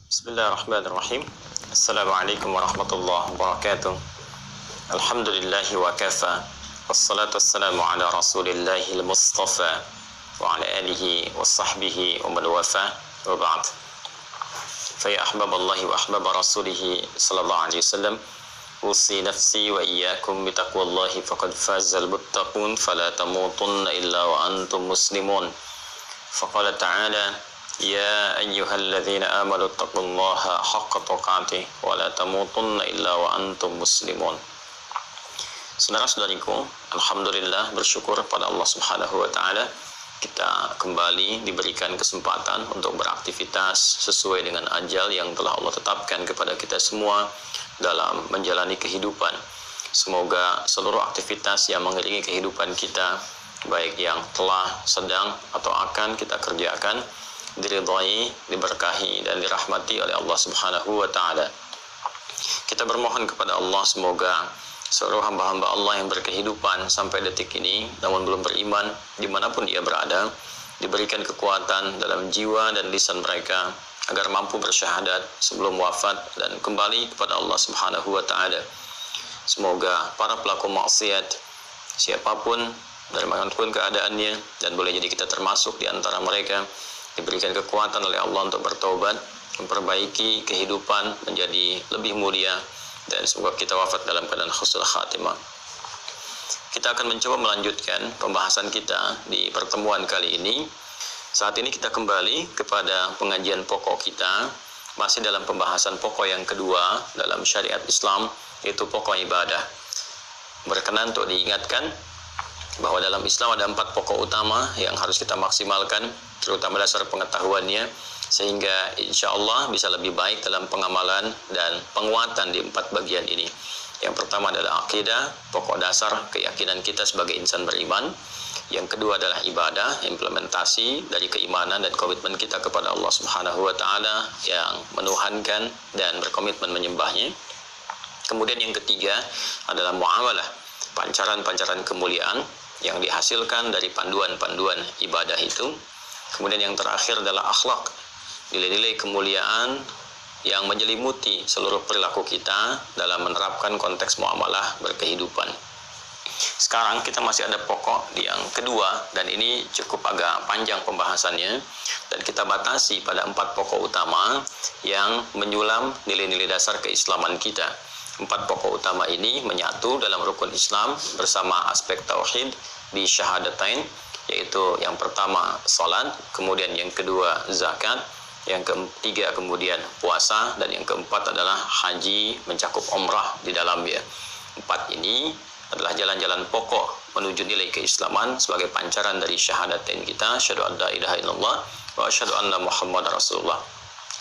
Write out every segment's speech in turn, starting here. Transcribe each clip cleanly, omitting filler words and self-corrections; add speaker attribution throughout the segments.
Speaker 1: Bismillahirrahmanirrahim. Assalamualaikum warahmatullahi wabarakatuh. Alhamdulillahi wa kafa. Wassalatu wassalamu ala Rasulillahil Mustafa wa ala alihi wa sahbihi wa man wafa. Wa ba'd. Fa ya ahbaballahi wa ahbaba rasulih sallallahu alaihi wasallam. Usi nafsi wa iyyakum bi taqwallahi faqad fazal muttaqun fala tamutunna illa wa antum muslimun. Faqala ta'ala ya ayyuhalladzina amanu taqullaha haqqa tuqatih wa la tamutunna illa wa antum muslimun. Saudara-saudariku, alhamdulillah, bersyukur pada Allah Subhanahu wa taala kita kembali diberikan kesempatan untuk beraktivitas sesuai dengan ajal yang telah Allah tetapkan kepada kita semua dalam menjalani kehidupan. Semoga seluruh aktivitas yang mengiringi kehidupan kita, baik yang telah, sedang, atau akan kita kerjakan, diridhai, diberkahi, dan dirahmati oleh Allah Subhanahu wa ta'ala. Kita bermohon kepada Allah semoga seluruh hamba-hamba Allah yang berkehidupan sampai detik ini namun belum beriman, dimanapun dia berada, diberikan kekuatan dalam jiwa dan lisan mereka agar mampu bersyahadat sebelum wafat dan kembali kepada Allah Subhanahu wa ta'ala. Semoga para pelaku maksiat, siapapun dari manapun keadaannya, dan boleh jadi kita termasuk di antara mereka, diberikan kekuatan oleh Allah untuk bertaubat, memperbaiki kehidupan menjadi lebih mulia, dan semoga kita wafat dalam keadaan husnul khatimah. Kita akan mencoba melanjutkan pembahasan kita di pertemuan kali ini. Saat ini kita kembali kepada pengajian pokok kita, masih dalam pembahasan pokok yang kedua dalam syariat Islam, yaitu pokok ibadah. Berkenan untuk diingatkan bahwa dalam Islam ada 4 pokok utama yang harus kita maksimalkan, terutama dasar pengetahuannya, sehingga insya Allah bisa lebih baik dalam pengamalan dan penguatan di 4 bagian ini. Yang pertama adalah akidah, pokok dasar keyakinan kita sebagai insan beriman. Yang kedua adalah ibadah, implementasi dari keimanan dan komitmen kita kepada Allah Subhanahu wa ta'ala yang menuhankan dan berkomitmen menyembahnya. Kemudian yang ketiga adalah muamalah, pancaran-pancaran kemuliaan yang dihasilkan dari panduan-panduan ibadah itu. Kemudian yang terakhir adalah akhlak, nilai-nilai kemuliaan yang menyelimuti seluruh perilaku kita dalam menerapkan konteks muamalah berkehidupan. Sekarang kita masih ada pokok yang kedua, dan ini cukup agak panjang pembahasannya, dan kita batasi pada 4 pokok utama yang menyulam nilai-nilai dasar keislaman kita. 4 pokok utama ini menyatu dalam rukun Islam bersama aspek tauhid di syahadatain, yaitu yang pertama salat, kemudian yang kedua zakat, yang ketiga kemudian puasa, dan yang keempat adalah haji mencakup umrah di dalamnya. 4 ini adalah jalan-jalan pokok menuju nilai keislaman sebagai pancaran dari syahadatain kita, asyhadu an la ilaha illallah wa asyhadu anna muhammadar rasulullah.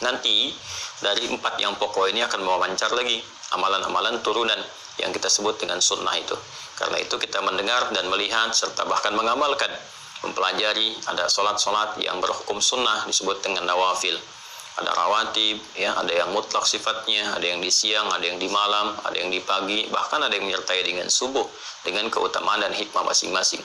Speaker 1: Nanti dari 4 yang pokok ini akan memancar lagi amalan-amalan turunan yang kita sebut dengan sunnah itu. Karena itu kita mendengar dan melihat serta bahkan mengamalkan, mempelajari, ada sholat-sholat yang berhukum sunnah disebut dengan nawafil. Ada rawatib, ya, ada yang mutlak sifatnya, ada yang di siang, ada yang di malam, ada yang di pagi, bahkan ada yang menyertai dengan subuh dengan keutamaan dan hikmah masing-masing.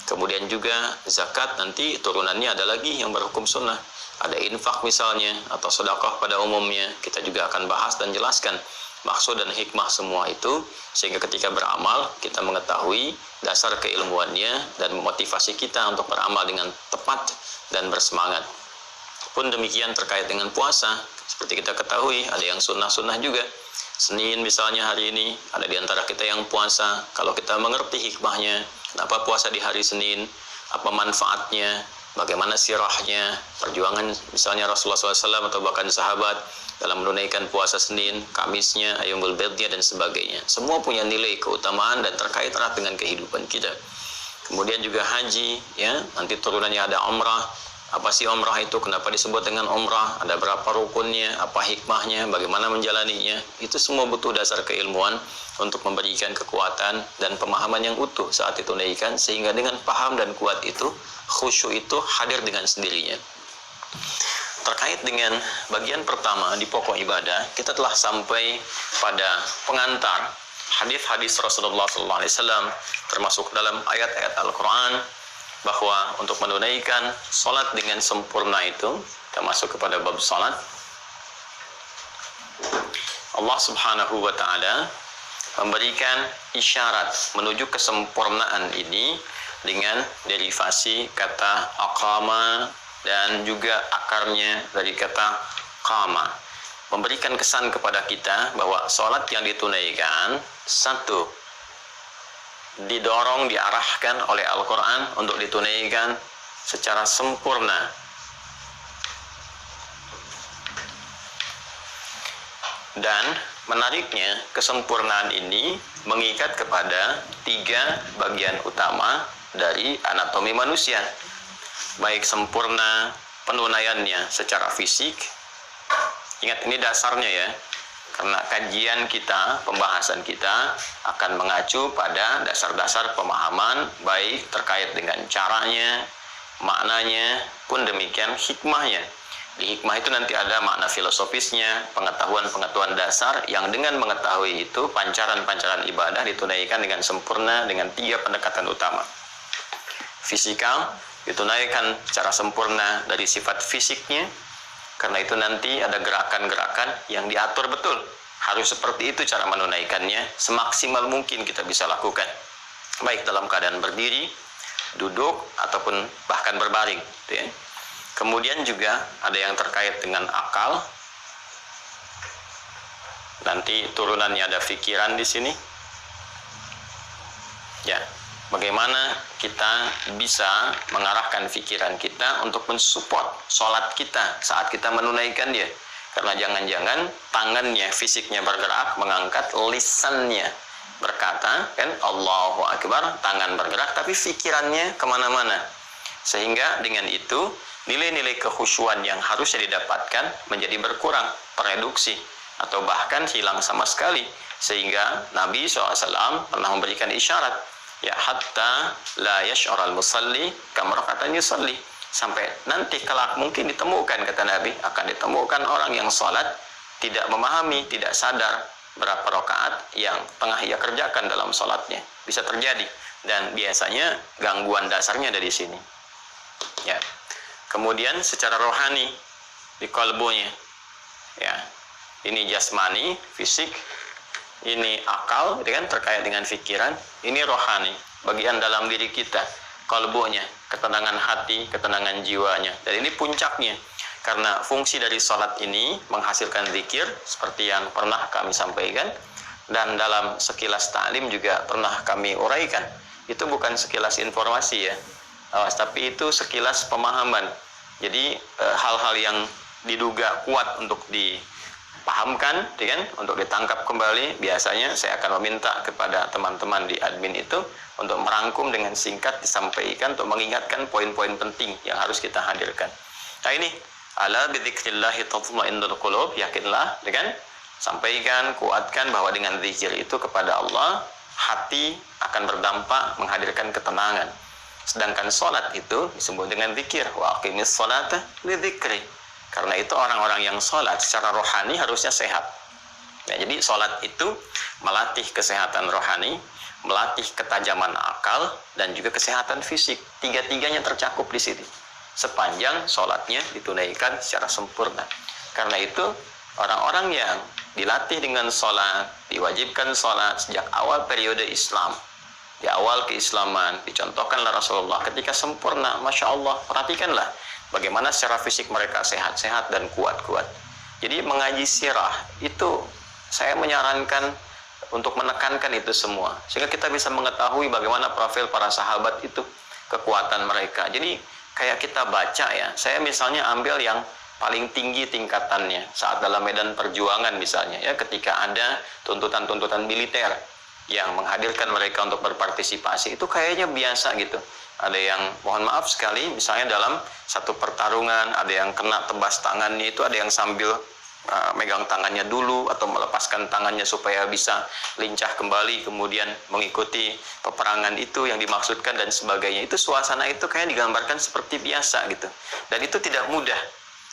Speaker 1: Kemudian juga zakat nanti turunannya ada lagi yang berhukum sunnah. Ada infak misalnya, atau sedekah pada umumnya. Kita juga akan bahas dan jelaskan maksud dan hikmah semua itu, sehingga ketika beramal kita mengetahui dasar keilmuannya dan memotivasi kita untuk beramal dengan tepat dan bersemangat. Pun demikian terkait dengan puasa, seperti kita ketahui ada yang sunnah-sunnah juga. Senin misalnya hari ini ada di antara kita yang puasa. Kalau kita mengerti hikmahnya, kenapa puasa di hari Senin, apa manfaatnya, bagaimana sirahnya, perjuangan misalnya Rasulullah SAW atau bahkan sahabat dalam menunaikan puasa Senin, Kamisnya, Ayyamul Bidnya, dan sebagainya. Semua punya nilai keutamaan dan terkait erat dengan kehidupan kita. Kemudian juga haji, ya, nanti turunannya ada umrah. Apa sih umrah itu? Kenapa disebut dengan umrah? Ada berapa rukunnya? Apa hikmahnya? Bagaimana menjalaninya? Itu semua butuh dasar keilmuan untuk memberikan kekuatan dan pemahaman yang utuh saat ditunaikan, sehingga dengan paham dan kuat itu, khusyuk itu hadir dengan sendirinya. Terkait dengan bagian pertama di pokok ibadah, kita telah sampai pada pengantar hadis-hadis Rasulullah SAW, termasuk dalam ayat-ayat Al-Quran bahwa untuk menunaikan sholat dengan sempurna itu, kita masuk kepada bab sholat, Allah Subhanahu wa Ta'ala memberikan isyarat menuju kesempurnaan ini dengan derivasi kata aqama dan juga akarnya dari kata qama, memberikan kesan kepada kita bahwa sholat yang ditunaikan, satu, didorong, diarahkan oleh Al-Quran untuk ditunaikan secara sempurna. Dan menariknya, kesempurnaan ini mengikat kepada 3 bagian utama dari anatomi manusia. Baik sempurna penunaiannya secara fisik. Ingat, ini dasarnya ya. Karena kajian kita, pembahasan kita akan mengacu pada dasar-dasar pemahaman, baik terkait dengan caranya, maknanya, pun demikian hikmahnya. Di hikmah itu nanti ada makna filosofisnya, pengetahuan-pengetahuan dasar yang dengan mengetahui itu pancaran-pancaran ibadah ditunaikan dengan sempurna dengan 3 pendekatan utama. Fisikal ditunaikan secara sempurna dari sifat fisiknya, karena itu nanti ada gerakan-gerakan yang diatur betul. Harus seperti itu cara menunaikannya, semaksimal mungkin kita bisa lakukan. Baik dalam keadaan berdiri, duduk, ataupun bahkan berbaring. Gitu ya. Kemudian juga ada yang terkait dengan akal. Nanti turunannya ada pikiran di sini. Ya, bagaimana kita bisa mengarahkan pikiran kita untuk mensupport sholat kita saat kita menunaikan dia. Karena jangan-jangan tangannya, fisiknya bergerak, mengangkat, lisannya berkata, kan Allahu Akbar, tangan bergerak, tapi pikirannya kemana-mana. Sehingga dengan itu nilai-nilai kekhusyuan yang harusnya didapatkan menjadi berkurang, tereduksi, atau bahkan hilang sama sekali. Sehingga Nabi SAW pernah memberikan isyarat, ya hatta la yash'ural musalli kamrakatan yusalli. Sampai nanti kelak mungkin ditemukan, kata Nabi, akan ditemukan orang yang sholat tidak memahami, tidak sadar berapa rakaat yang tengah ia kerjakan dalam sholatnya. Bisa terjadi, dan biasanya gangguan dasarnya dari sini. Ya. Kemudian secara rohani di kalbunya, ya, ini jasmani, fisik, ini akal, gitu kan, terkait dengan pikiran, ini rohani, bagian dalam diri kita, kalbunya, ketenangan hati, ketenangan jiwanya. Dan ini puncaknya, karena fungsi dari sholat ini menghasilkan zikir, seperti yang pernah kami sampaikan, dan dalam sekilas ta'lim juga pernah kami uraikan. Itu bukan sekilas informasi ya, tapi itu sekilas pemahaman. Jadi hal-hal yang diduga kuat untuk dipahamkan, kan, untuk ditangkap kembali, biasanya saya akan meminta kepada teman-teman di admin itu untuk merangkum dengan singkat disampaikan untuk mengingatkan poin-poin penting yang harus kita hadirkan. Nah ini, ala bidzikrillahi tatma'innul qulub, yakinlah, kan, sampaikan, kuatkan bahwa dengan zikir itu kepada Allah, hati akan berdampak menghadirkan ketenangan. Sedangkan sholat itu disebut dengan zikir, wa aqimis sholata lidzikri. Karena itu orang-orang yang sholat secara rohani harusnya sehat. Ya, jadi sholat itu melatih kesehatan rohani, melatih ketajaman akal, dan juga kesehatan fisik. Tiga-tiganya tercakup di sini. Sepanjang sholatnya ditunaikan secara sempurna. Karena itu orang-orang yang dilatih dengan sholat, diwajibkan sholat sejak awal periode Islam, di awal keislaman, dicontohkanlah Rasulullah ketika sempurna, Masya Allah, perhatikanlah bagaimana secara fisik mereka sehat-sehat dan kuat-kuat. Jadi mengaji sirah itu saya menyarankan untuk menekankan itu semua, sehingga kita bisa mengetahui bagaimana profil para sahabat itu, kekuatan mereka. Jadi kayak kita baca ya, saya misalnya ambil yang paling tinggi tingkatannya saat dalam medan perjuangan misalnya ya, ketika ada tuntutan-tuntutan militer yang menghadirkan mereka untuk berpartisipasi, itu kayaknya biasa gitu. Ada yang mohon maaf sekali, misalnya dalam satu pertarungan ada yang kena tebas tangannya, itu ada yang sambil megang tangannya dulu atau melepaskan tangannya supaya bisa lincah kembali, kemudian mengikuti peperangan itu yang dimaksudkan dan sebagainya. Itu suasana itu kayak digambarkan seperti biasa gitu, dan itu tidak mudah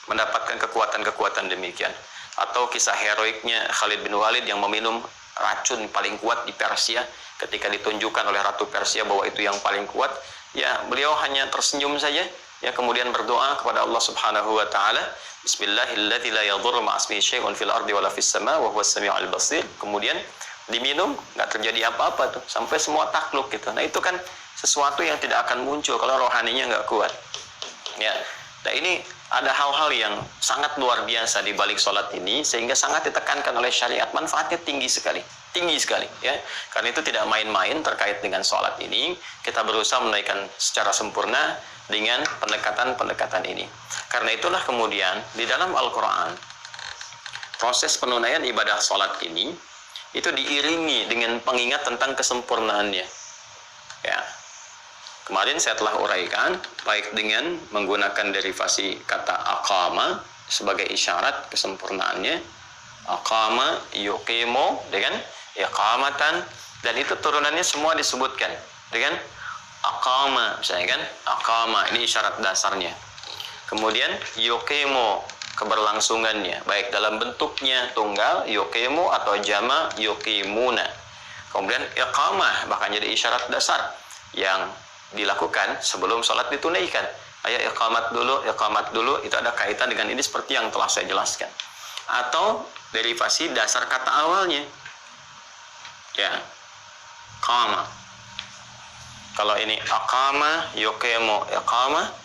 Speaker 1: mendapatkan kekuatan-kekuatan demikian. Atau kisah heroiknya Khalid bin Walid yang meminum racun paling kuat di Persia, ketika ditunjukkan oleh Ratu Persia bahwa itu yang paling kuat, ya beliau hanya tersenyum saja, ya kemudian berdoa kepada Allah Subhanahu wa taala, Bismillahilladzi la yadhurru ma'asmihi syai'un fil ardi wala fis sama' wa huwas samiul basir. Kemudian diminum, nggak terjadi apa-apa tuh, sampai semua takluk gitu. Nah itu kan sesuatu yang tidak akan muncul kalau rohaninya nggak kuat. Ya, nah ini ada hal-hal yang sangat luar biasa di balik sholat ini, sehingga sangat ditekankan oleh syariat. Manfaatnya tinggi sekali ya. Karena itu tidak main-main terkait dengan sholat ini. Kita berusaha menunaikan secara sempurna dengan pendekatan-pendekatan ini. Karena itulah kemudian di dalam Al-Quran, proses penunaian ibadah sholat ini itu diiringi dengan pengingat tentang kesempurnaannya. Ya, kemarin saya telah uraikan, baik dengan menggunakan derivasi kata aqama sebagai isyarat kesempurnaannya, aqama yuqimu dengan iqamatan, dan itu turunannya semua disebutkan dengan aqama, misalnya kan, aqama ini isyarat dasarnya. Kemudian yuqimu, keberlangsungannya, baik dalam bentuknya tunggal yuqimu atau jama yuqimuna. Kemudian iqamah bahkan jadi isyarat dasar yang dilakukan sebelum sholat ditunaikan. Ayo iqamat dulu, itu ada kaitan dengan ini seperti yang telah saya jelaskan. Atau derivasi dasar kata awalnya, ya, qama. Kalau ini aqama yuqimu iqamah,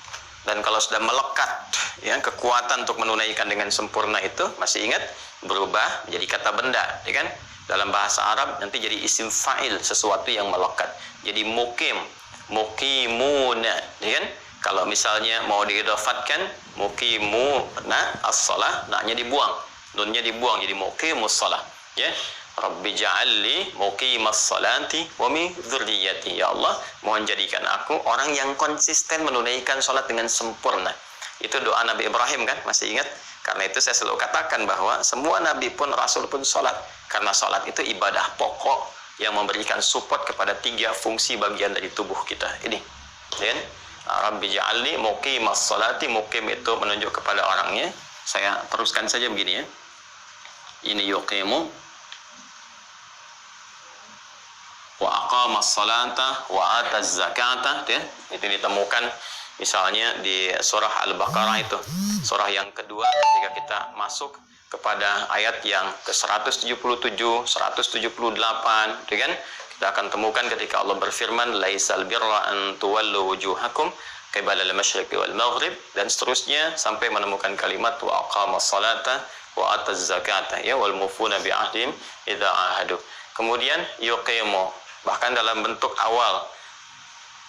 Speaker 1: dan kalau sudah melekat ya kekuatan untuk menunaikan dengan sempurna itu, masih ingat, berubah menjadi kata benda, ya kan? Dalam bahasa Arab nanti jadi isim fa'il, sesuatu yang melekat. Jadi mukim, mukimuna, ya kan? Kalau misalnya mau diidofatkan mukimuna as-shalah, na-nya dibuang, nunnya dibuang jadi muqimus shalah, ya. Rabbi ja'alli muqimas salati wa min dzurriyyati. Ya Allah, mohon jadikan aku orang yang konsisten menunaikan salat dengan sempurna. Itu doa Nabi Ibrahim kan, masih ingat? Karena itu saya selalu katakan bahwa semua nabi pun, rasul pun salat, karena salat itu ibadah pokok yang memberikan support kepada 3 fungsi bagian dari tubuh kita ini. Dan Rabbi ja'alli muqimas salati, muqim itu menunjuk kepada orangnya. Saya teruskan saja begini ya. Ini yuqimu wa aqamas salata wa ataz zakata, ya. Itu ditemukan misalnya di surah Al-Baqarah, itu surah yang kedua, ketika kita masuk kepada ayat yang ke-177, 178, ya kan? Kita akan temukan ketika Allah berfirman laisal birra an tuwallu wujuhakum qibala al-masyriqi wal maghrib, dan seterusnya sampai menemukan kalimat wa aqamas salata wa ataz zakata, ya, wal mufuna bi ahdihim idza ahadu. Kemudian yuqimu, bahkan dalam bentuk awal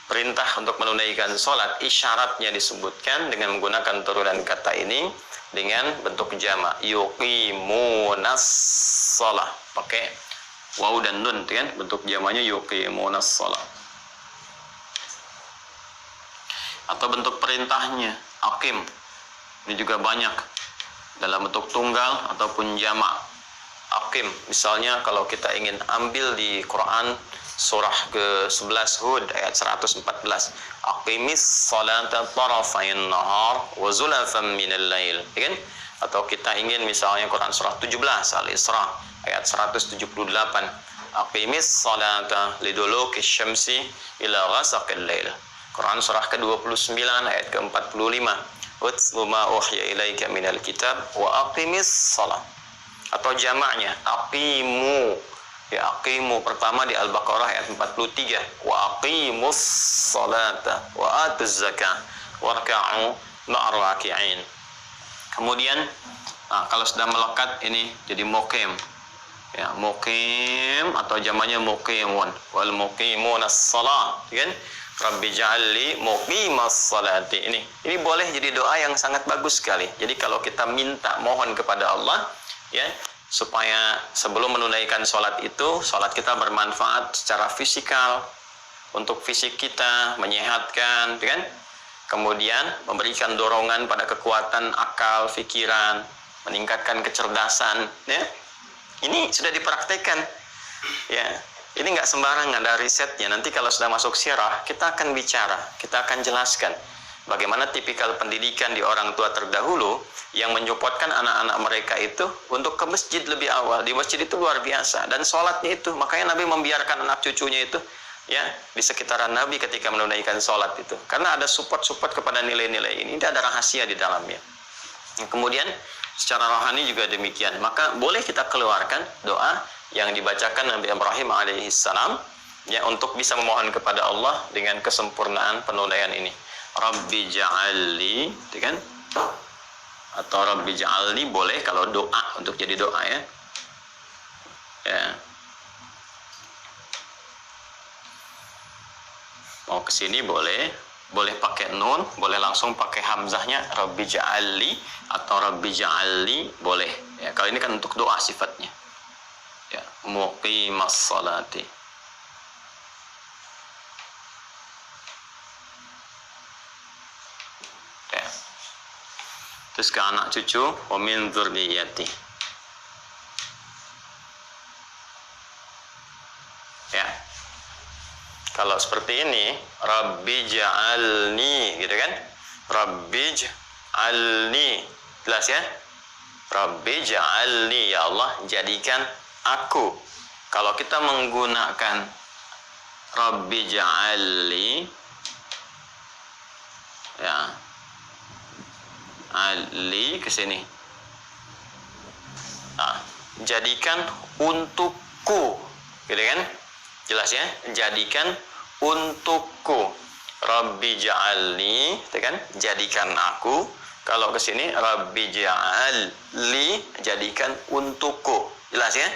Speaker 1: perintah untuk menunaikan sholat, isyaratnya disebutkan dengan menggunakan turunan kata ini dengan bentuk jama, yuqimunas shalah, pakai waw dan nun, kan? Bentuk jamanya yuqimunas shalah. Atau bentuk perintahnya aqim, ini juga banyak dalam bentuk tunggal ataupun jama. Aqim, misalnya kalau kita ingin ambil di Quran surah ke-11 Hud ayat 114, aqimis salata tarafain nahar wa zulafan minal lail, ya kan? Atau kita ingin misalnya Quran surah 17 Al-Isra ayat 178, aqimis salata liduluki syamsi ila ghasaqil lail. Quran surah ke-29 ayat ke-45, utlu ma uhya ilaika minal kitab wa aqimis salat. Atau jamaknya aqimu, ya, aqimu pertama di Al-Baqarah ayat 43, wa aqimus salata wa atuz zakah warka'u ma'ar raki'in. Kemudian kalau sudah melekat ini jadi muqim, ya, muqim atau jamaknya muqimun, wal muqimunas shalah, kan? Rabbi ja'alli muqimas salati. Ini boleh jadi doa yang sangat bagus sekali. Jadi kalau kita minta, mohon kepada Allah, ya, supaya sebelum menunaikan sholat itu, sholat kita bermanfaat secara fisikal untuk fisik kita, menyehatkan, kan? Kemudian memberikan dorongan pada kekuatan akal, pikiran, meningkatkan kecerdasan, ya. Ini sudah dipraktekkan, ya. Ini nggak sembarangan, ada risetnya. Nanti kalau sudah masuk sirah, kita akan bicara, kita akan jelaskan bagaimana tipikal pendidikan di orang tua terdahulu yang menyupportkan anak-anak mereka itu untuk ke masjid lebih awal. Di masjid itu luar biasa, dan sholatnya itu, makanya Nabi membiarkan anak cucunya itu ya di sekitaran Nabi ketika menunaikan sholat itu, karena ada support kepada nilai-nilai ini ada rahasia di dalamnya. Kemudian secara rohani juga demikian, maka boleh kita keluarkan doa yang dibacakan Nabi Ibrahim alaihissalam ya untuk bisa memohon kepada Allah dengan kesempurnaan penunaian ini. Rabbi ja'alli, gitu kan? Atau Rabbi ja'alni boleh kalau doa, untuk jadi doa ya. Ya. Mau ke sini boleh pakai nun, boleh langsung pakai hamzahnya Rabbi ja'alli atau Rabbi ja'alli boleh. Ya, kalau ini kan untuk doa sifatnya. Ya, muqimas salati. Ya. Terus ke anak cucu, wa min dzurriyyati. Ya. Kalau seperti ini, Rabbi ja'alni, gitu kan? Rabbi ja'alni. Jelas ya? Rabbi ja'alni, ya Allah, jadikan aku. Kalau kita menggunakan Rabbi ja'alni, ya, Ali ke sini. Nah, jadikan untukku, gitu kan? Jelas ya? Jadikan untukku. Rabbi ja'alni, gitu kan? Jadikan aku. Kalau ke sini Rabbi ja'alli, jadikan untukku. Jelas ya?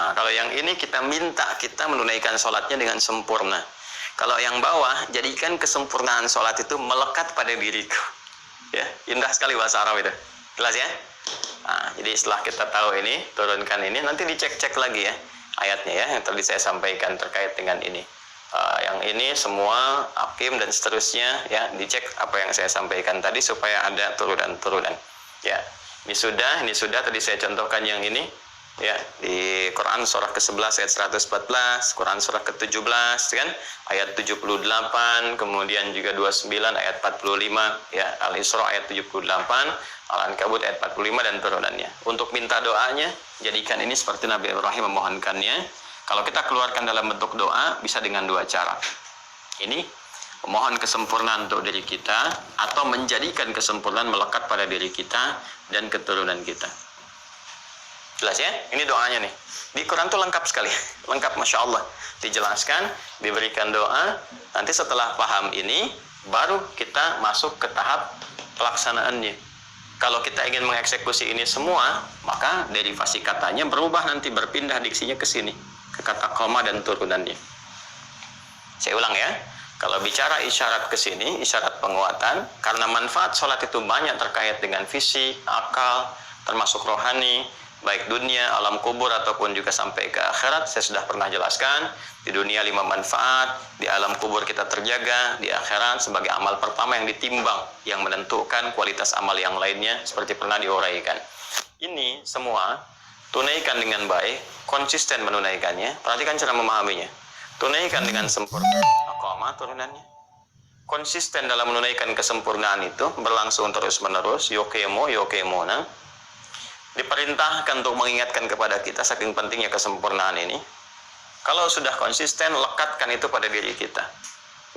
Speaker 1: Nah, kalau yang ini kita minta kita menunaikan sholatnya dengan sempurna. Kalau yang bawah, jadikan kesempurnaan sholat itu melekat pada diriku. Ya, indah sekali bahasa Arab itu. Jelas ya? Nah, jadi setelah kita tahu ini, turunkan ini, nanti dicek-cek lagi ya ayatnya ya, yang tadi saya sampaikan terkait dengan ini. Yang ini semua hakim dan seterusnya ya, dicek apa yang saya sampaikan tadi supaya ada turunan-turunan. Ya, ini sudah tadi saya contohkan yang ini ya, di Quran surah ke-11 ayat 114, Quran surah ke-17 kan ayat 78, kemudian juga 29 ayat 45 ya, Al-Isra ayat 78, Al-Ankabut ayat 45 dan turunannya. Untuk minta doanya, jadikan ini seperti Nabi Ibrahim memohonkannya. Kalau kita keluarkan dalam bentuk doa, bisa dengan dua cara. Ini memohon kesempurnaan untuk diri kita, atau menjadikan kesempurnaan melekat pada diri kita dan keturunan kita. Jelas ya? Ini doanya nih. Di Quran tuh lengkap sekali. Lengkap, Masya Allah. Dijelaskan, diberikan doa. Nanti setelah paham ini, baru kita masuk ke tahap pelaksanaannya. Kalau kita ingin mengeksekusi ini semua, maka derivasi katanya berubah, nanti berpindah diksinya ke sini, ke kata koma dan turunannya. Saya ulang ya. Kalau bicara isyarat ke sini, isyarat penguatan, karena manfaat sholat itu banyak terkait dengan fisik, akal, termasuk rohani, baik dunia, alam kubur, ataupun juga sampai ke akhirat. Saya sudah pernah jelaskan, di dunia 5 manfaat, di alam kubur kita terjaga, di akhirat sebagai amal pertama yang ditimbang, yang menentukan kualitas amal yang lainnya, seperti pernah diuraikan. Ini semua tunaikan dengan baik, konsisten menunaikannya. Perhatikan cara memahaminya. Tunaikan dengan sempurna, aqamah turunannya. Konsisten dalam menunaikan kesempurnaan itu, berlangsung terus-menerus, yokemona. Diperintahkan untuk mengingatkan kepada kita saking pentingnya kesempurnaan ini. Kalau sudah konsisten, lekatkan itu pada diri kita.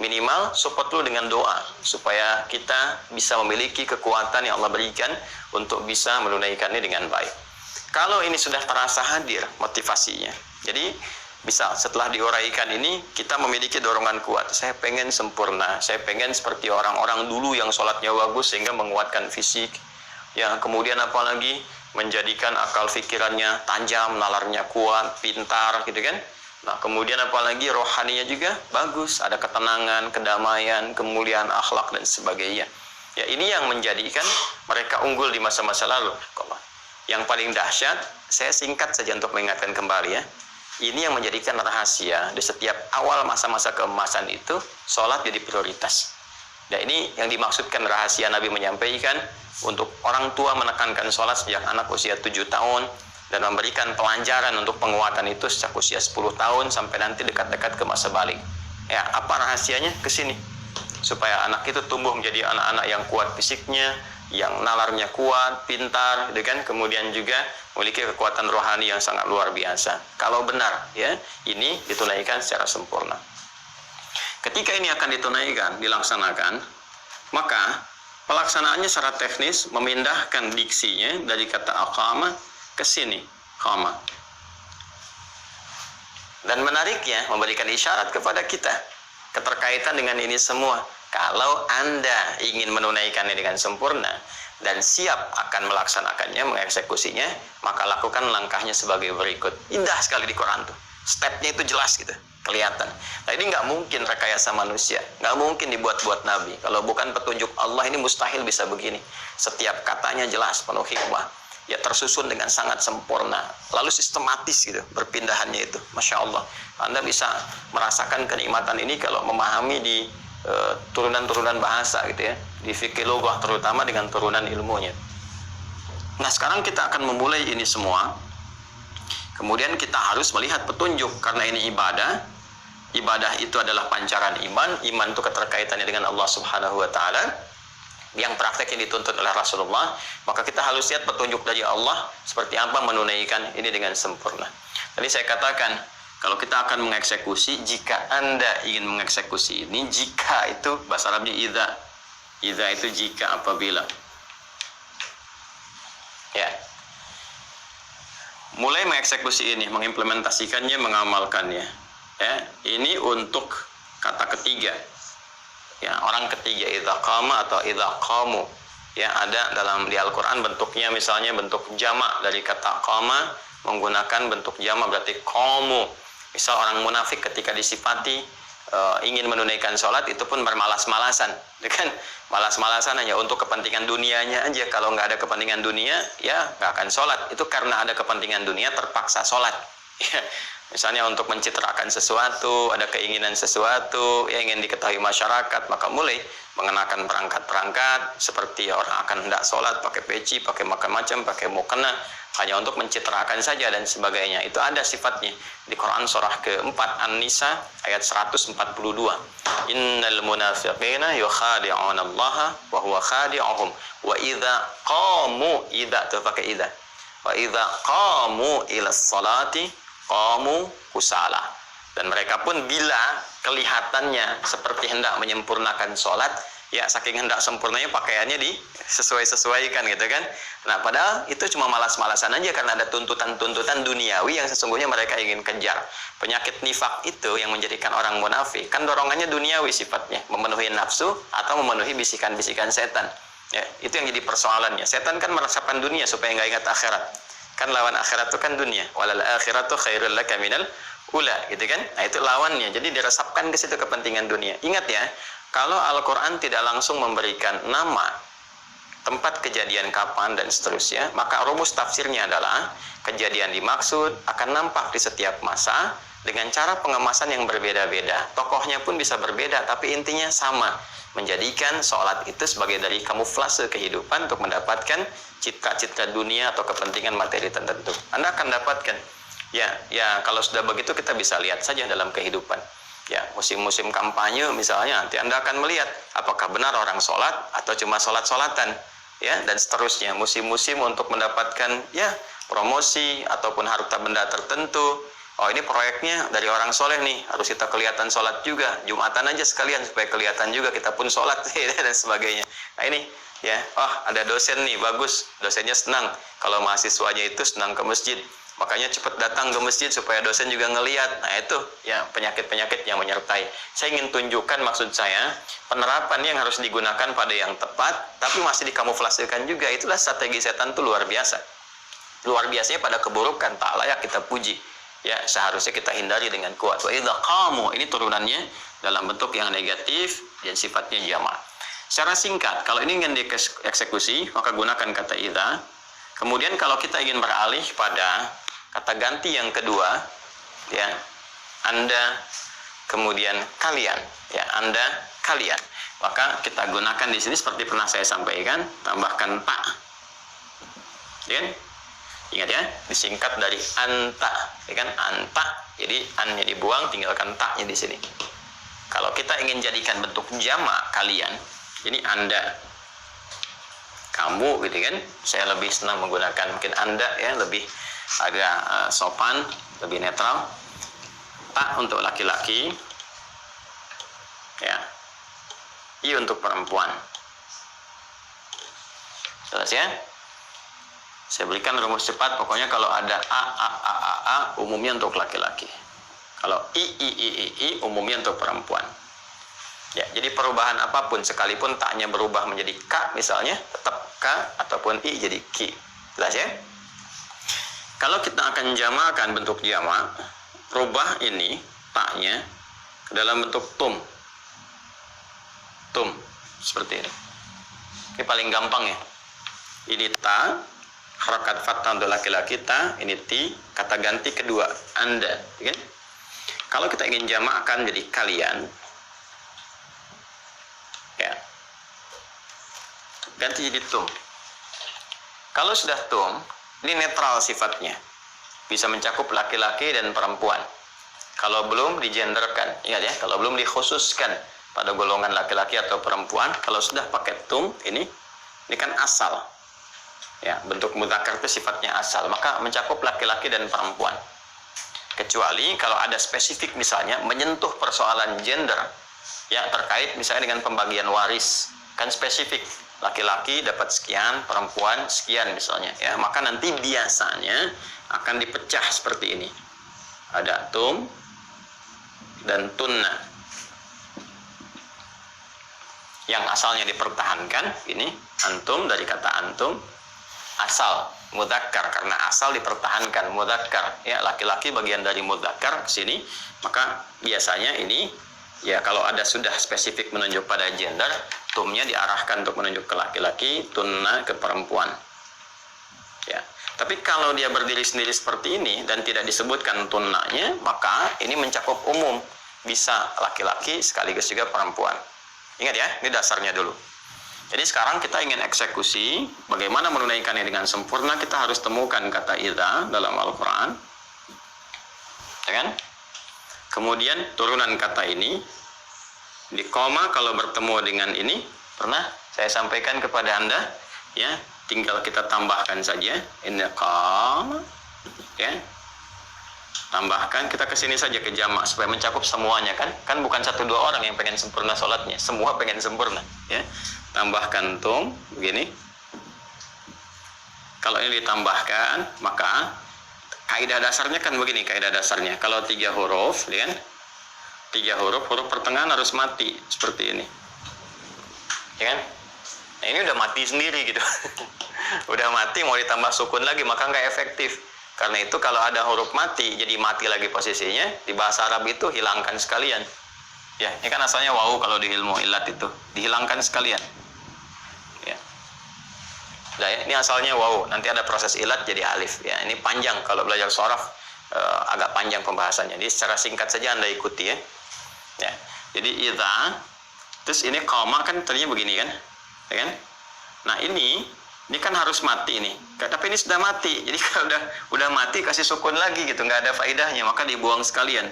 Speaker 1: Minimal support dulu dengan doa, supaya kita bisa memiliki kekuatan yang Allah berikan untuk bisa menunaikannya dengan baik. Kalau ini sudah terasa hadir motivasinya, jadi bisa setelah diuraikan ini, kita memiliki dorongan kuat. Saya pengen sempurna, saya pengen seperti orang-orang dulu yang sholatnya bagus sehingga menguatkan fisik. Ya, kemudian apalagi menjadikan akal pikirannya tajam, nalarnya kuat, pintar, gitu kan. Nah, kemudian apalagi rohaninya juga bagus, ada ketenangan, kedamaian, kemuliaan akhlak dan sebagainya. Ya, ini yang menjadikan mereka unggul di masa-masa lalu. Yang paling dahsyat, saya singkat saja untuk mengingatkan kembali ya. Ini yang menjadikan rahasia di setiap awal masa-masa keemasan itu, sholat jadi prioritas. Dan ini yang dimaksudkan rahasia Nabi menyampaikan, untuk orang tua menekankan sholat sejak anak usia 7 tahun, dan memberikan pelajaran untuk penguatan itu sejak usia 10 tahun sampai nanti dekat-dekat ke masa balik. Ya, apa rahasianya? Kesini. Supaya anak itu tumbuh menjadi anak-anak yang kuat fisiknya, yang nalarnya kuat, pintar, gitu kan? Kemudian juga memiliki kekuatan rohani yang sangat luar biasa. Kalau benar, ya, ini ditunaikan secara sempurna. Ketika ini akan ditunaikan, dilaksanakan, maka pelaksanaannya secara teknis memindahkan diksinya dari kata aqama ke sini, qama. Dan menariknya memberikan isyarat kepada kita keterkaitan dengan ini semua. Kalau Anda ingin menunaikannya dengan sempurna dan siap akan melaksanakannya, mengeksekusinya, maka lakukan langkahnya sebagai berikut. Indah sekali di Quran tuh. Stepnya itu jelas gitu, kelihatan. Nah ini nggak mungkin rekayasa manusia, nggak mungkin dibuat-buat Nabi. Kalau bukan petunjuk Allah ini mustahil bisa begini. Setiap katanya jelas, penuh hikmah, ya tersusun dengan sangat sempurna, lalu sistematis gitu berpindahannya itu. Masya Allah, Anda bisa merasakan kenikmatan ini kalau memahami di turunan-turunan bahasa gitu ya, di fikih lughah terutama dengan turunan ilmunya. Nah sekarang kita akan memulai ini semua. Kemudian kita harus melihat petunjuk, karena ini ibadah. Ibadah itu adalah pancaran iman. Iman itu keterkaitannya dengan Allah Subhanahu wa Ta'ala, yang prakteknya dituntut oleh Rasulullah. Maka kita harus lihat petunjuk dari Allah seperti apa menunaikan ini dengan sempurna. Tadi saya katakan, kalau kita akan mengeksekusi, jika Anda ingin mengeksekusi ini, jika itu bahasa Arabnya idza. Idza itu jika, apabila. Ya. Mulai mengeksekusi ini, mengimplementasikannya, mengamalkannya. Ya, ini untuk kata ketiga. Ya, orang ketiga, idza qama atau idza qamu. Ya, ada dalam di Al-Qur'an bentuknya misalnya bentuk jamak dari kata qama, menggunakan bentuk jamak berarti qamu. Misal orang munafik ketika disifati ingin menunaikan sholat itu pun bermalas-malasan, kan? Malas-malasan hanya untuk kepentingan dunianya aja. Kalau nggak ada kepentingan dunia, ya nggak akan sholat. Itu karena ada kepentingan dunia terpaksa sholat. Ya, misalnya untuk mencitrakan sesuatu, ada keinginan sesuatu, ya ingin diketahui masyarakat, maka mulai mengenakan perangkat-perangkat seperti orang akan hendak sholat, pakai peci, pakai macam-macam, pakai mukena, hanya untuk mencitrakan saja dan sebagainya. Itu ada sifatnya di Quran surah keempat An-Nisa ayat 142. Innal munafiqina yukhadi'una Allah wa huwa khadi'uhum wa idza qamu, idza itu pakai idza, wa idza qamu ila sholati qamu kusala. Dan mereka pun bila kelihatannya seperti hendak menyempurnakan sholat, ya saking hendak sempurnanya pakaiannya disesuaikan gitu kan. Nah padahal itu cuma malas-malasan aja karena ada tuntutan-tuntutan duniawi yang sesungguhnya mereka ingin kejar. Penyakit nifak itu yang menjadikan orang munafik kan dorongannya duniawi sifatnya, memenuhi nafsu atau memenuhi bisikan-bisikan setan. Ya, itu yang jadi persoalannya. Setan kan merasakan dunia supaya nggak ingat akhirat. Kan lawan akhirat itu kan dunia. Walal akhiratu khairul laka minal ula, gitu kan. Nah itu lawannya. Jadi diresapkan ke situ kepentingan dunia. Ingat ya, kalau Al-Quran tidak langsung memberikan nama, tempat kejadian kapan dan seterusnya, maka rumus tafsirnya adalah kejadian dimaksud akan nampak di setiap masa dengan cara pengemasan yang berbeda-beda. Tokohnya pun bisa berbeda, tapi intinya sama. Menjadikan sholat itu sebagai dari kamuflase kehidupan untuk mendapatkan citra-citra dunia atau kepentingan materi tertentu. Anda akan dapatkan. Ya kalau sudah begitu kita bisa lihat saja dalam kehidupan. Ya, musim-musim kampanye misalnya, nanti Anda akan melihat apakah benar orang sholat atau cuma sholat-sholatan, ya, dan seterusnya. Musim-musim untuk mendapatkan ya promosi ataupun harta benda tertentu. Oh ini proyeknya dari orang soleh nih, harus kita kelihatan sholat juga, Jumatan aja sekalian supaya kelihatan juga kita pun sholat dan sebagainya. Nah ini ya, oh ada dosen nih bagus, dosennya senang kalau mahasiswanya itu senang ke masjid. Makanya cepat datang ke masjid supaya dosen juga ngelihat. Nah itu ya penyakit-penyakit yang menyertai. Saya ingin tunjukkan maksud saya penerapan yang harus digunakan pada yang tepat, tapi masih dikamuflasekan juga. Itulah strategi setan itu luar biasa. Luar biasanya pada keburukan tak layak kita puji. Ya seharusnya kita hindari dengan kuat. Wa idza qamu, ini turunannya dalam bentuk yang negatif dan sifatnya jamak. Secara singkat, kalau ini ingin dieksekusi maka gunakan kata idza. Kemudian kalau kita ingin beralih pada kata ganti yang kedua, ya, Anda, kemudian kalian, ya, Anda, kalian. Maka kita gunakan di sini seperti pernah saya sampaikan, tambahkan ta. Ya, ingat ya, disingkat dari anta, ya kan, anta. Jadi an-nya dibuang, tinggalkan ta-nya di sini. Kalau kita ingin jadikan bentuk jamak kalian, ini Anda, kamu, gitu kan. Saya lebih senang menggunakan mungkin Anda, ya, lebih agak sopan, lebih netral. Tak untuk laki-laki, Ya. I untuk perempuan. Jelas ya? Saya berikan rumus cepat, pokoknya kalau ada a umumnya untuk laki-laki. Kalau i umumnya untuk perempuan. Ya, jadi perubahan apapun sekalipun taknya berubah menjadi k misalnya, tetap k ataupun i jadi ki. Jelas ya? Kalau kita akan jamakan bentuk jamak, rubah ini taknya ke dalam bentuk tum. Tum seperti ini. Ini paling gampang ya. Ini ta, harakat fathah untuk laki-laki ta, ini ti, kata ganti kedua anda, kan? Kalau kita ingin jamakkan jadi kalian, ya, ganti jadi tum. Kalau sudah tum, ini netral sifatnya, bisa mencakup laki-laki dan perempuan. Kalau belum digenderkan, ingat ya, kalau belum dikhususkan pada golongan laki-laki atau perempuan, kalau sudah pakai tum, ini kan asal. Ya, bentuk mudzakkar itu sifatnya asal, maka mencakup laki-laki dan perempuan. Kecuali kalau ada spesifik misalnya menyentuh persoalan gender, ya terkait misalnya dengan pembagian waris, kan spesifik, laki-laki dapat sekian, perempuan sekian misalnya, ya maka nanti biasanya akan dipecah seperti ini. Ada tum dan tunna. Yang asalnya dipertahankan, ini antum dari kata antum, asal mudzakkar, karena asal dipertahankan mudzakkar, ya laki-laki bagian dari mudzakkar ke sini, maka biasanya ini ya kalau ada sudah spesifik menunjuk pada gender, tumnya diarahkan untuk menunjuk ke laki-laki, tunna ke perempuan. Ya. Tapi kalau dia berdiri sendiri seperti ini dan tidak disebutkan tunnanya, maka ini mencakup umum, bisa laki-laki sekaligus juga perempuan. Ingat ya, ini dasarnya dulu. Jadi sekarang kita ingin eksekusi, bagaimana menunaikannya dengan sempurna, kita harus temukan kata idza dalam Al-Quran. Ya kan? Kemudian turunan kata ini, di koma kalau bertemu dengan ini, pernah saya sampaikan kepada Anda, ya tinggal kita tambahkan saja, ini koma, ya. Tambahkan, kita ke sini saja ke jamak supaya mencakup semuanya kan bukan 1-2 orang yang pengen sempurna sholatnya, semua pengen sempurna, ya. Tambahkan tum begini. Kalau ini ditambahkan, maka kaidah dasarnya kan begini, kaidah dasarnya kalau 3 huruf, ya kan, 3 huruf pertengahan harus mati seperti ini, ya kan. Nah, ini udah mati sendiri gitu. Udah mati, mau ditambah sukun lagi maka nggak efektif. Karena itu kalau ada huruf mati, jadi mati lagi posisinya, di bahasa Arab itu hilangkan sekalian. Ya, ini kan asalnya wawu kalau di ilmu ilat itu, dihilangkan sekalian. Ya. Nah, ini asalnya wawu, nanti ada proses ilat jadi alif. Ya, ini panjang kalau belajar shoraf, agak panjang pembahasannya. Jadi secara singkat saja Anda ikuti ya. Ya. Jadi idza, terus ini koma kan tadinya begini kan? Ya kan? Nah, ini kan harus mati nih, tapi ini sudah mati, jadi kalau udah mati kasih sukun lagi gitu, nggak ada faedahnya, maka dibuang sekalian.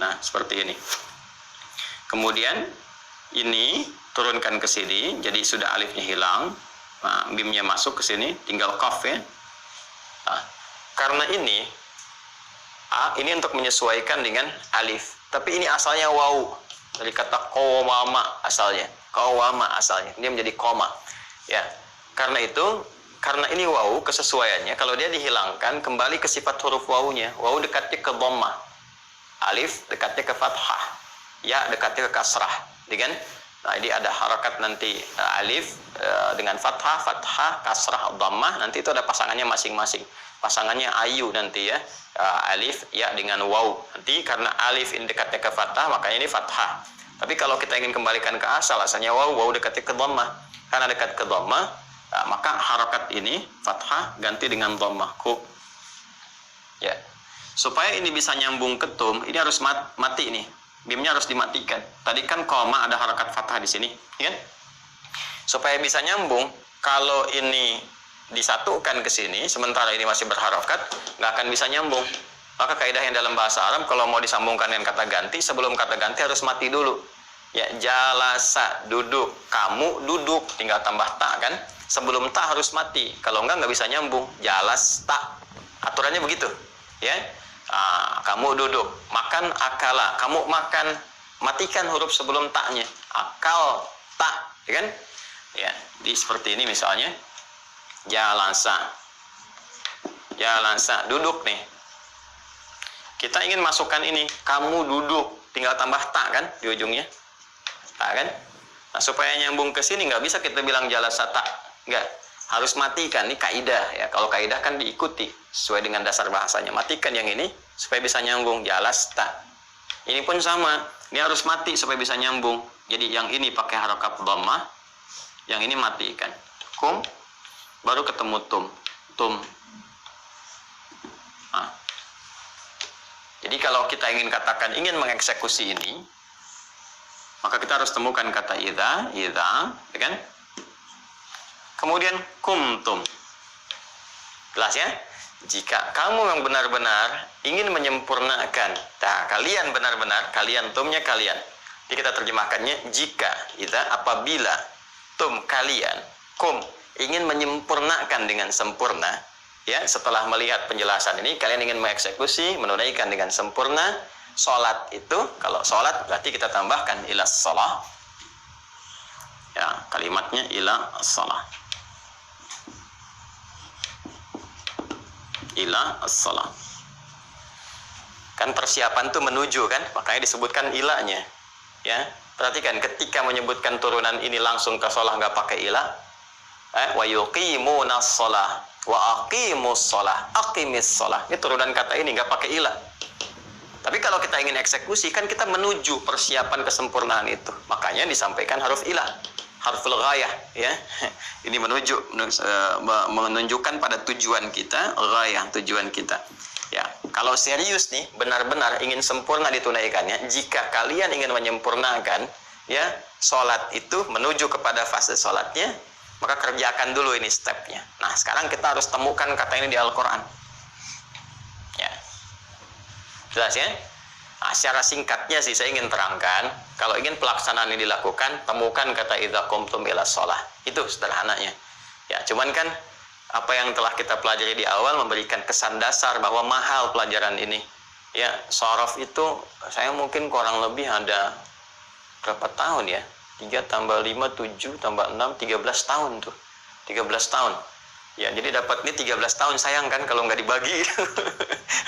Speaker 1: Nah seperti ini. Kemudian ini turunkan ke sini, jadi sudah alifnya hilang, nah, bimnya masuk ke sini, tinggal qaf ya. Nah, karena ini ini untuk menyesuaikan dengan alif, tapi ini asalnya wawu dari kata qawama asalnya, ini menjadi koma, ya. Karena itu, karena ini wawu kesesuaiannya, kalau dia dihilangkan kembali ke sifat huruf wawunya. Wawu dekatnya ke dhammah, alif dekatnya ke fathah, ya dekatnya ke kasrah, kan? Nah ini ada harakat nanti alif dengan fathah, kasrah, dhammah, nanti itu ada pasangannya masing-masing. Pasangannya ayu nanti ya, alif ya dengan wawu. Nanti karena alif ini dekatnya ke fathah, makanya ini fathah. Tapi kalau kita ingin kembalikan ke asal, asalnya wawu dekatnya ke dhammah. Karena dekat ke dhammah, maka harakat ini fathah ganti dengan dhammah ku. Ya. Supaya ini bisa nyambung ke tum, ini harus mati nih. Bimnya harus dimatikan. Tadi kan koma ada harakat fathah di sini, ya kan? Supaya bisa nyambung, kalau ini disatukan ke sini, sementara ini masih berharakat, nggak akan bisa nyambung. Maka kaidah yang dalam bahasa Arab kalau mau disambungkan dengan kata ganti, sebelum kata ganti harus mati dulu. Ya, jalasa duduk, kamu duduk, tinggal tambah ta kan? Sebelum ta harus mati, kalau nggak bisa nyambung. Jalas ta, aturannya begitu, ya. Kamu duduk, makan akala, kamu makan, matikan huruf sebelum taknya. Akal, tak, ya kan? Ya, di seperti ini misalnya. Jalasa. Jalasa, duduk nih. Kita ingin masukkan ini, kamu duduk, tinggal tambah tak kan di ujungnya. Tak kan? Nah, supaya nyambung ke sini nggak bisa kita bilang jalasa tak. Nggak. Harus matikan, ini kaidah ya. Kalau kaidah kan diikuti sesuai dengan dasar bahasanya. Matikan yang ini supaya bisa nyambung, jalasta. Ini pun sama, ini harus mati supaya bisa nyambung. Jadi yang ini pakai harokat dhammah, yang ini matikan. Kum, baru ketemu tum. Tum. Nah. Jadi kalau kita ingin katakan, ingin mengeksekusi ini, maka kita harus temukan kata idza, ya kan? Kemudian kumtum. Jelas ya? Jika kamu yang benar-benar ingin menyempurnakan, nah kalian benar-benar, kalian tumnya kalian. Jadi kita terjemahkannya jika, idza apabila, tum kalian, kum ingin menyempurnakan dengan sempurna, ya setelah melihat penjelasan ini kalian ingin mengeksekusi, menunaikan dengan sempurna sholat itu. Kalau sholat berarti kita tambahkan ila sholah, ya kalimatnya ila sholah, ila sholah. Kan persiapan tuh menuju kan, makanya disebutkan ilanya. Ya, perhatikan ketika menyebutkan turunan ini langsung ke sholah nggak pakai ila. Wa yuqimunas sholah wa aqimus sholah, aqimis sholah. Ini turunan kata ini nggak pakai ila. Tapi kalau kita ingin eksekusi kan kita menuju persiapan kesempurnaan itu. Makanya disampaikan huruf ila, harful ghayah ya. Ini menunjukkan pada tujuan kita, ghayah tujuan kita. Ya, kalau serius nih benar-benar ingin sempurna ditunaikannya, jika kalian ingin menyempurnakan ya sholat itu menuju kepada fase sholatnya, maka kerjakan dulu ini stepnya. Nah, sekarang kita harus temukan kata ini di Al-Quran. Ya. Jelas ya? Nah, secara singkatnya sih saya ingin terangkan, kalau ingin pelaksanaan ini dilakukan, temukan kata idza qumtum ila shalah. Itu sederhananya. Ya, cuman kan apa yang telah kita pelajari di awal memberikan kesan dasar bahwa mahal pelajaran ini. Ya, shorof itu saya mungkin kurang lebih ada berapa tahun ya? 3 tambah 5, 7 tambah 6, 13 tahun tuh. 13 tahun. Ya, jadi dapat ini 13 tahun, sayang kan kalau nggak dibagi.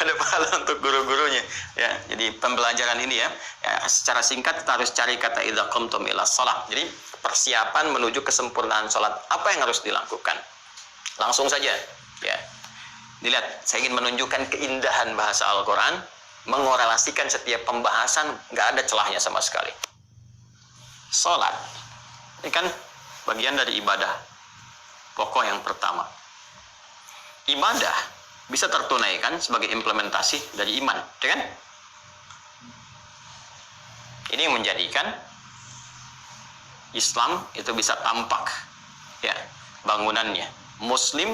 Speaker 1: Ada pahala untuk guru-gurunya. Ya, jadi pembelajaran ini ya, secara singkat kita harus cari kata idza qumtum ila shalah. Jadi persiapan menuju kesempurnaan sholat. Apa yang harus dilakukan? Langsung saja. Ya. Dilihat, saya ingin menunjukkan keindahan bahasa Al-Quran, mengorelasikan setiap pembahasan, nggak ada celahnya sama sekali. Sholat, ini kan bagian dari ibadah. Pokok yang pertama. Ibadah bisa tertunaikan sebagai implementasi dari iman, ya kan? Ini yang menjadikan Islam itu bisa tampak, ya, bangunannya. Muslim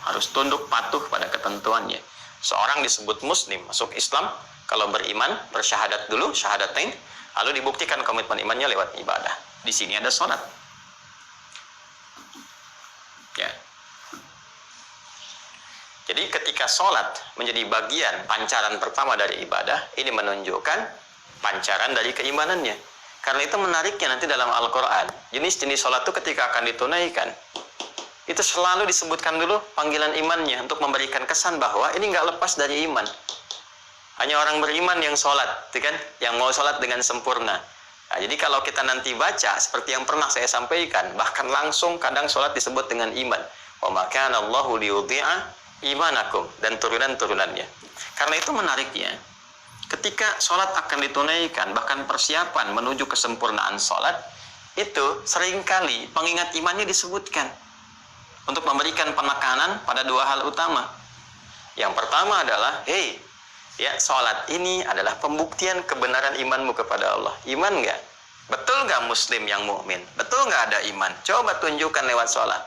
Speaker 1: harus tunduk patuh pada ketentuannya. Seorang disebut Muslim, masuk Islam, kalau beriman, bersyahadat dulu, syahadatain, lalu dibuktikan komitmen imannya lewat ibadah. Di sini ada sholat. Ya. Jadi ketika sholat menjadi bagian pancaran pertama dari ibadah, ini menunjukkan pancaran dari keimanannya. Karena itu menariknya nanti dalam Al-Quran, jenis-jenis sholat itu ketika akan ditunaikan, itu selalu disebutkan dulu panggilan imannya untuk memberikan kesan bahwa ini nggak lepas dari iman. Hanya orang beriman yang sholat, kan? Yang mau sholat dengan sempurna. Nah, jadi kalau kita nanti baca seperti yang pernah saya sampaikan, bahkan langsung kadang sholat disebut dengan iman. Wa ma kana Allahu liyudhi'a imanakum, dan turunan-turunannya. Karena itu menariknya, ketika sholat akan ditunaikan, bahkan persiapan menuju kesempurnaan sholat, itu seringkali pengingat imannya disebutkan untuk memberikan penekanan pada dua hal utama. Yang pertama adalah, ya, sholat ini adalah pembuktian kebenaran imanmu kepada Allah. Iman nggak? Betul nggak Muslim yang mukmin? Betul nggak ada iman? Coba tunjukkan lewat sholat.